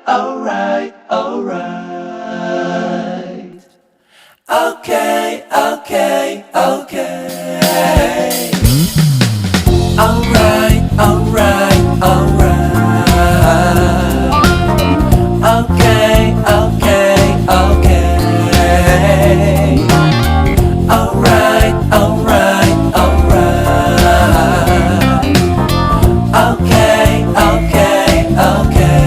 alright, alright. Okay, okay, okay. Alright, alright, alright. Okay, okay, okay. Alright, alright, alright. Okay, okay, okay.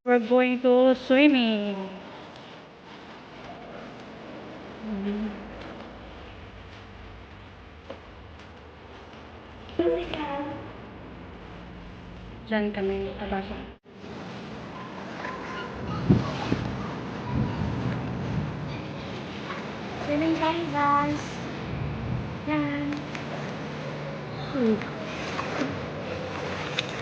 We're going to swimming. Diyan kami papasok. Swimming tayo, guys. Yan.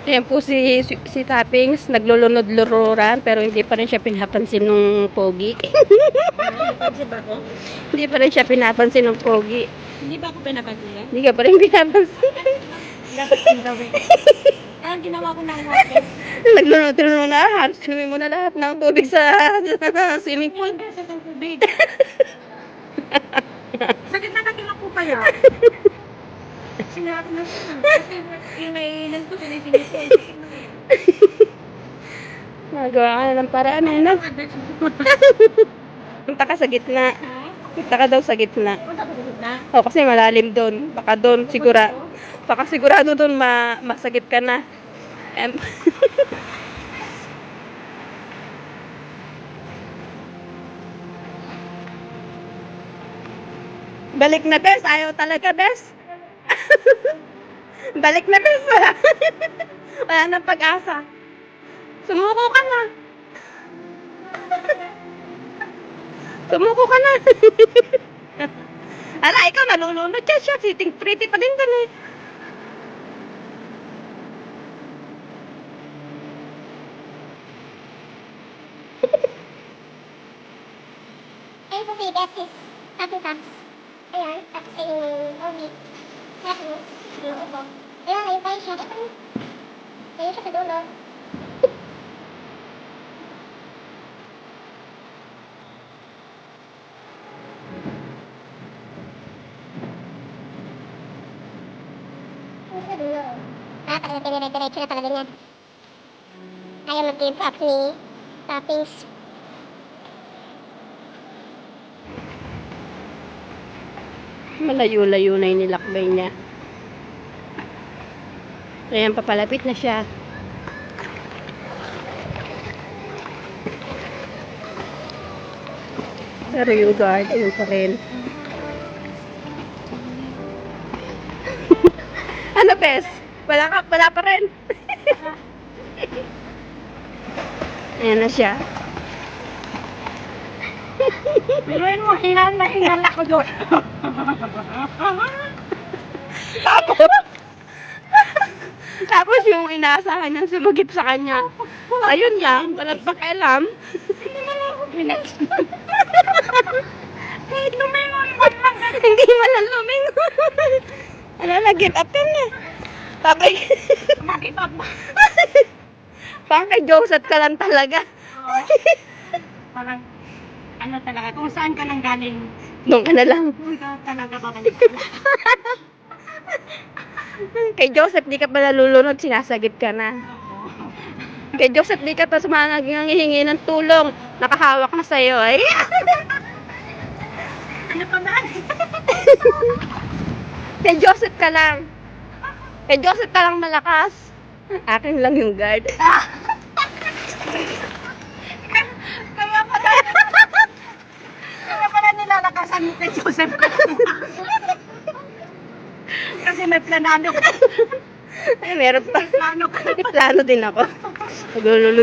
Ayan po si Toppings, naglulunod-lururan pero hindi pa rin siya pinapansin ng pogi. Napansin ba ko? Hindi pa rin siya pinapansin ng pogi. Hindi ba ako pinapansin? Hindi ka pa rin pinapansin. Dapat yung gawin. Ang ginawa ko ng water. Naglulunod-lururan na, swimming mo na lahat ng tubig sa swimming pool. Kasi ng tubig. Sakit na nakilang ko kaya. Sinabi na siya. Kasi yung naiilan ko, sinisinis. Magawa ka na ng paraan, ano? Punta ka sa gitna. Punta ka daw sa gitna. O, kasi malalim doon. Baka doon, baka sigurado doon masagip ka na. Balik na, Bes. Ayaw talaga, Bes. Balik na, Bes. Wala nang pag-asa. Sumuko ka na. Sumuko ka na. Ala, ikaw nalulunod siya. Sitting pretty pa din doon eh. Ayun po si Betis. Happy Cups. Ayan. Tapos ay yung Omi. Happy. Yung upo. Ayan, ayun tayo siya. Ayun siya sa dulo. Ayun sa dulo. Talagang pinire-diretso na talaga niyan. Ayaw mag-give up ni Toppings. Malayo-layo na yung nilakbay niya. Ayan, papalapit na siya. Pero yung guard, ayun pa rin. Ano, Bes? Wala pa rin. Ayan na siya. Biruin mo, hinal ako doon. Tapos yung inaasahan niya sumagip sa kanya. Ayun lang, walang pakialam. Kahit lumingon mo lang. Hindi man lumingon. Ano, nag-give up ka na. Tapos, Makita mo. parang kay Joseph ka lang talaga. Parang, ano talaga, kung saan ka nang galing, Doon ka na lang. doon ka talaga babalik. Kay Joseph, di ka pa nalulunod, sinasagip ka na. Kay Joseph, di ka pa nangihingi ng tulong. Nakahawak na sa'yo, ay. Ano pa ba? Kay Joseph ka lang. Kay Joseph ka lang malakas. Akin lang yung guard. Kaya pala nilalakasan mo kay Joseph. Kasi may planado ka. Ay, meron pa. Plano ka. May plano din ako. Naglulunod